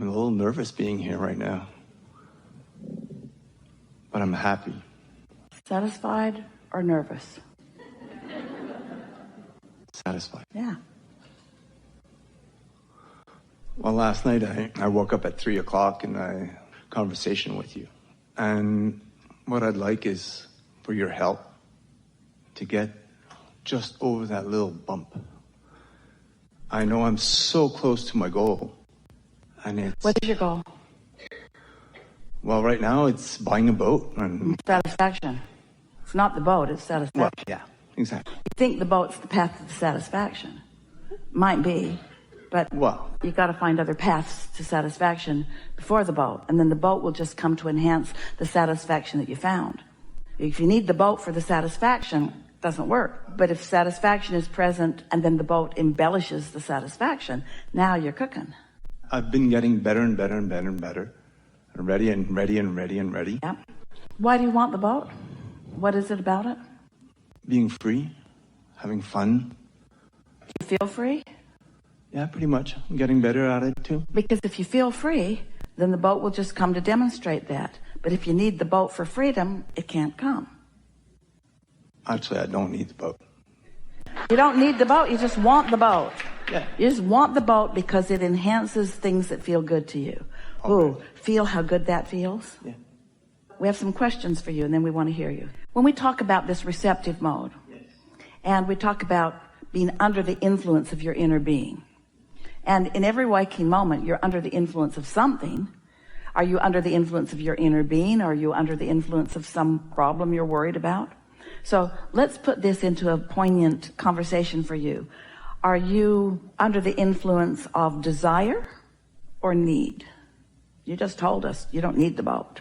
I'm a little nervous being here right now. But I'm happy. Satisfied or nervous? Satisfied. Yeah. Well, last night I woke up at 3 o'clock and I conversation with you. And what I'd like is for your help to get just over that little bump. I know I'm so close to my goal. And it's... What is your goal? Well, right now it's buying a boat. And satisfaction. It's not the boat, it's satisfaction. Well, yeah, exactly. You think the boat's the path to satisfaction. Might be, but you got to find other paths to satisfaction before the boat. And then the boat will just come to enhance the satisfaction that you found. If you need the boat for the satisfaction, it doesn't work. But if satisfaction is present and then the boat embellishes the satisfaction, now you're cooking. I've been getting better and better and better and better. Ready and ready and ready and ready. Yeah. Why do you want the boat? What is it about it? Being free, having fun. You feel free? Yeah, pretty much. I'm getting better at it too. Because if you feel free, then the boat will just come to demonstrate that. But if you need the boat for freedom, it can't come. Actually, I don't need the boat. You don't need the boat, you just want the boat. Yeah. You just want the boat because it enhances things that feel good to you. Ooh, feel how good that feels? Yeah. We have some questions for you, and then we want to hear you. When we talk about this receptive mode, and we talk about being under the influence of your inner being, and in every waking moment, you're under the influence of something. Are you under the influence of your inner being? Or are you under the influence of some problem you're worried about? So let's put this into a poignant conversation for you. Are you under the influence of desire or need? You just told us you don't need the boat.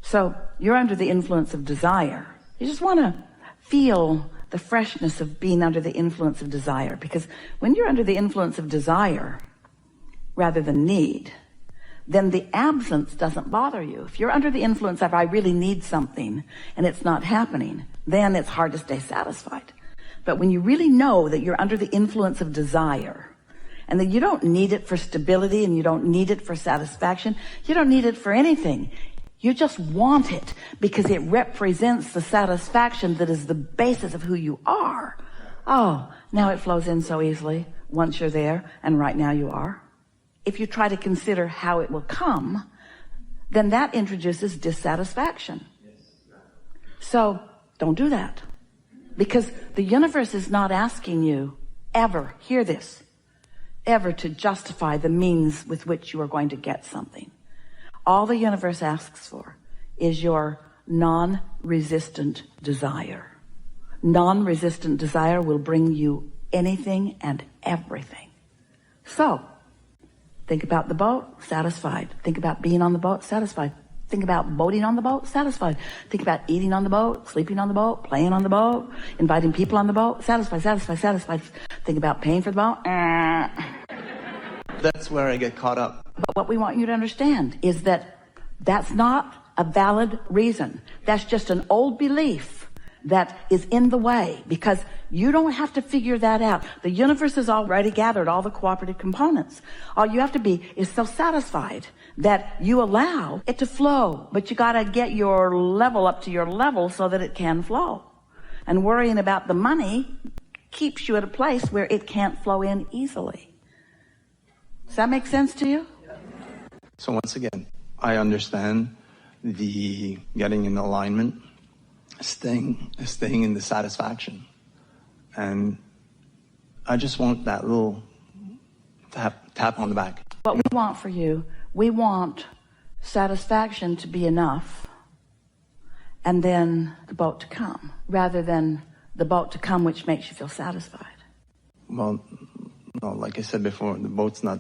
So you're under the influence of desire. You just want to feel the freshness of being under the influence of desire. Because when you're under the influence of desire rather than need, then the absence doesn't bother you. If you're under the influence of I really need something and it's not happening, then it's hard to stay satisfied. But when you really know that you're under the influence of desire, and that you don't need it for stability and you don't need it for satisfaction, you don't need it for anything. You just want it because it represents the satisfaction that is the basis of who you are. Oh, now it flows in so easily once you're there, and right now you are. If you try to consider how it will come, then that introduces dissatisfaction. So don't do that. Because the universe is not asking you ever, hear this, ever to justify the means with which you are going to get something. All the universe asks for is your non-resistant desire. Non-resistant desire will bring you anything and everything. So, think about the boat, satisfied. Think about being on the boat, satisfied. Think about boating on the boat, satisfied. Think about eating on the boat, sleeping on the boat, playing on the boat, inviting people on the boat, satisfied, satisfied, satisfied. Think about paying for the boat. That's where I get caught up. But what we want you to understand is that that's not a valid reason. That's just an old belief that is in the way, because you don't have to figure that out. The universe has already gathered all the cooperative components. All you have to be is so satisfied that you allow it to flow, but you got to get your level up to your level so that it can flow. And worrying about the money keeps you at a place where it can't flow in easily. Does that make sense to you? So once again, I understand the getting in alignment, staying in the satisfaction. And I just want that little tap on the back. What we want for you, we want satisfaction to be enough and then the boat to come, rather than the boat to come which makes you feel satisfied. Well, no, like I said before, the boat's not,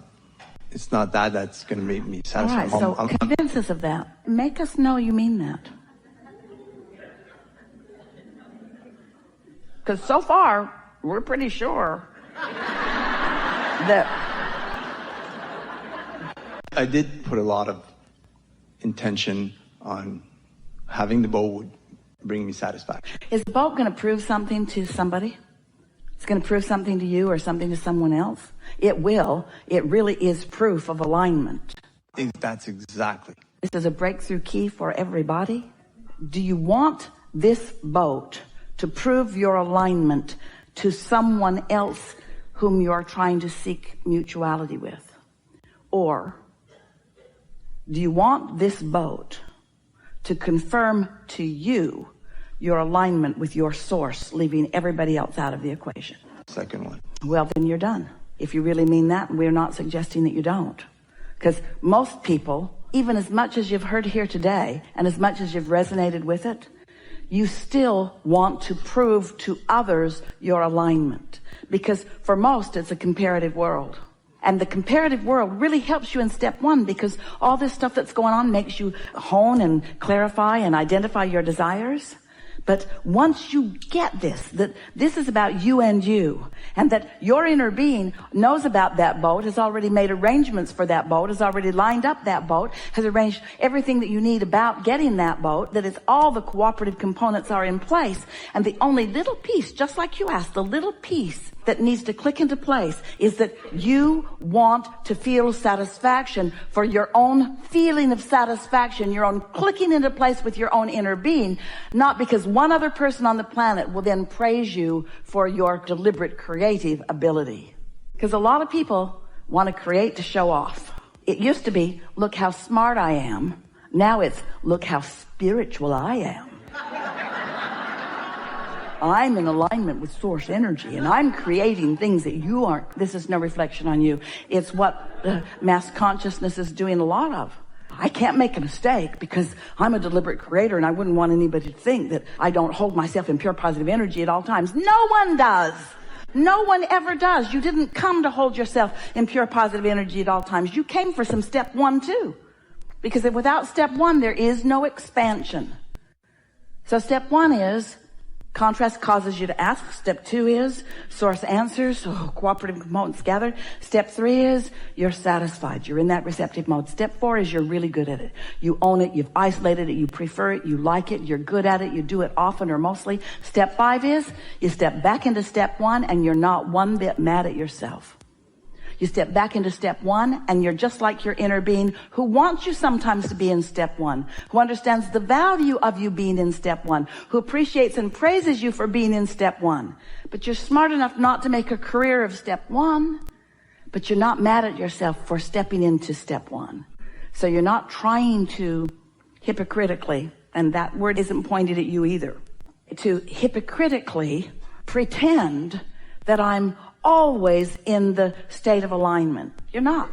it's not that's going to make me satisfied. All right, so convince us of that. Make us know you mean that. Because so far, we're pretty sure that... I did put a lot of intention on having the boat would bring me satisfaction. Is the boat going to prove something to somebody? It's going to prove something to you or something to someone else. It will. It really is proof of alignment. That's exactly. This is a breakthrough key for everybody. Do you want this boat to prove your alignment to someone else whom you're trying to seek mutuality with? Or do you want this boat to confirm to you your alignment with your source, leaving everybody else out of the equation? Second one. Well, then you're done. If you really mean that, we're not suggesting that you don't. Because most people, even as much as you've heard here today and as much as you've resonated with it, you still want to prove to others your alignment. Because for most, it's a comparative world. And the comparative world really helps you in step one, because all this stuff that's going on makes you hone and clarify and identify your desires. But once you get this, that this is about you and you, and that your inner being knows about that boat, has already made arrangements for that boat, has already lined up that boat, has arranged everything that you need about getting that boat, that it's all the cooperative components are in place, and the only little piece, just like you asked, the little piece that needs to click into place is that you want to feel satisfaction for your own feeling of satisfaction, your own clicking into place with your own inner being, not because one other person on the planet will then praise you for your deliberate creative ability. Because a lot of people want to create to show off. It used to be, look how smart I am. Now it's, look how spiritual I am. I'm in alignment with source energy, and I'm creating things that you aren't. This is no reflection on you. It's what mass consciousness is doing a lot of. I can't make a mistake because I'm a deliberate creator, and I wouldn't want anybody to think that I don't hold myself in pure positive energy at all times. No one does. No one ever does. You didn't come to hold yourself in pure positive energy at all times. You came for some step one too. Because without step one, there is no expansion. So step one is contrast causes you to ask. Step two is source answers, cooperative components gathered. Step three is you're satisfied. You're in that receptive mode. Step four is you're really good at it. You own it. You've isolated it. You prefer it. You like it. You're good at it. You do it often or mostly. Step five is you step back into step one and you're not one bit mad at yourself. You step back into step one and you're just like your inner being who wants you sometimes to be in step one, who understands the value of you being in step one, who appreciates and praises you for being in step one. But you're smart enough not to make a career of step one, but you're not mad at yourself for stepping into step one. So you're not trying to hypocritically, and that word isn't pointed at you either, to hypocritically pretend that I'm always in the state of alignment. You're not.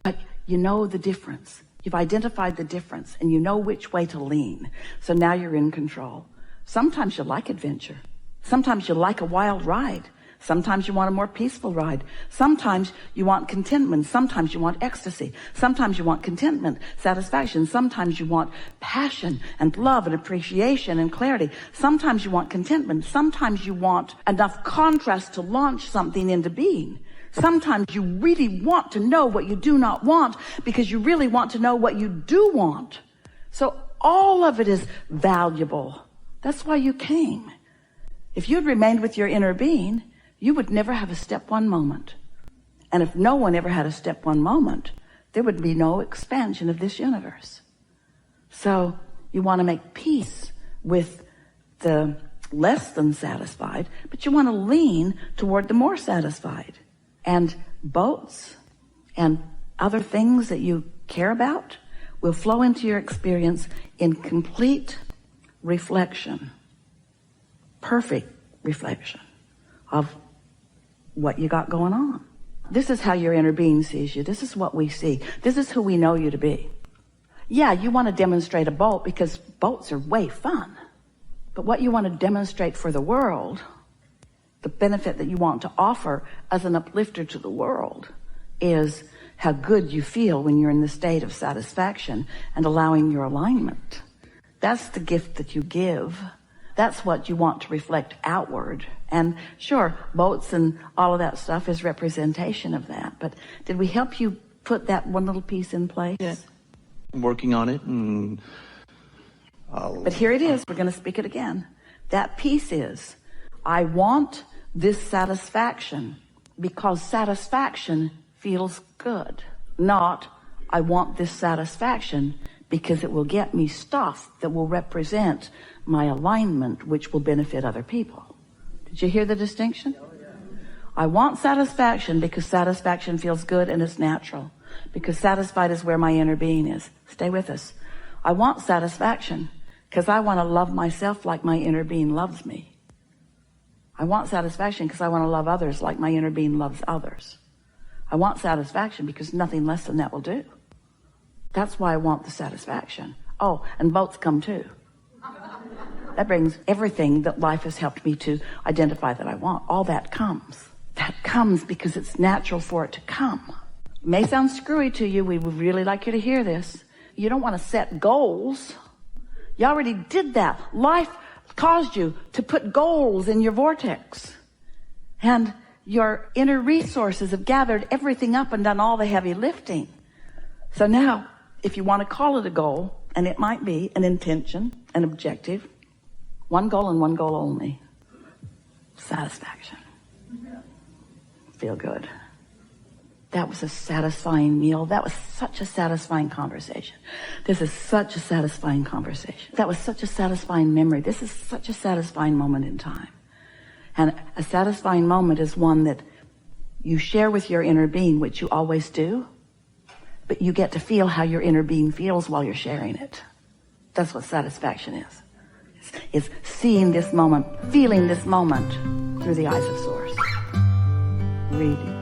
But you know the difference. You've identified the difference and you know which way to lean. So now you're in control. Sometimes you like adventure. Sometimes you like a wild ride. Sometimes you want a more peaceful ride. Sometimes you want contentment. Sometimes you want ecstasy. Sometimes you want contentment, satisfaction. Sometimes you want passion and love and appreciation and clarity. Sometimes you want contentment. Sometimes you want enough contrast to launch something into being. Sometimes you really want to know what you do not want because you really want to know what you do want. So all of it is valuable. That's why you came. If you'd remained with your inner being, you would never have a step one moment. And if no one ever had a step one moment, there would be no expansion of this universe. So you want to make peace with the less than satisfied, but you want to lean toward the more satisfied. And boats and other things that you care about will flow into your experience in complete reflection, perfect reflection of what you got going on. This is how your inner being sees you. This is what we see. This is who we know you to be. Yeah, you want to demonstrate a boat because boats are way fun. But what you want to demonstrate for the world, the benefit that you want to offer as an uplifter to the world, is how good you feel when you're in the state of satisfaction and allowing your alignment. That's the gift that you give. That's what you want to reflect outward. And sure, boats and all of that stuff is representation of that. But did we help you put that one little piece in place? Yeah. I'm working on it. And but here it is. We're going to speak it again. That piece is, I want this satisfaction because satisfaction feels good. Not, I want this satisfaction because it will get me stuff that will represent my alignment, which will benefit other people. Did you hear the distinction? I want satisfaction because satisfaction feels good and it's natural. Because satisfied is where my inner being is. Stay with us. I want satisfaction because I want to love myself like my inner being loves me. I want satisfaction because I want to love others like my inner being loves others. I want satisfaction because nothing less than that will do. That's why I want the satisfaction. Oh, and boats come too. That brings everything that life has helped me to identify that I want. All that comes. That comes because it's natural for it to come. It may sound screwy to you. We would really like you to hear this. You don't want to set goals. You already did that. Life caused you to put goals in your vortex. And your inner resources have gathered everything up and done all the heavy lifting. So now, if you want to call it a goal, and it might be an intention, an objective, one goal and one goal only. Satisfaction. Feel good. That was a satisfying meal. That was such a satisfying conversation. This is such a satisfying conversation. That was such a satisfying memory. This is such a satisfying moment in time. And a satisfying moment is one that you share with your inner being, which you always do, but you get to feel how your inner being feels while you're sharing it. That's what satisfaction is. It's seeing this moment, feeling this moment through the eyes of Source. Reading.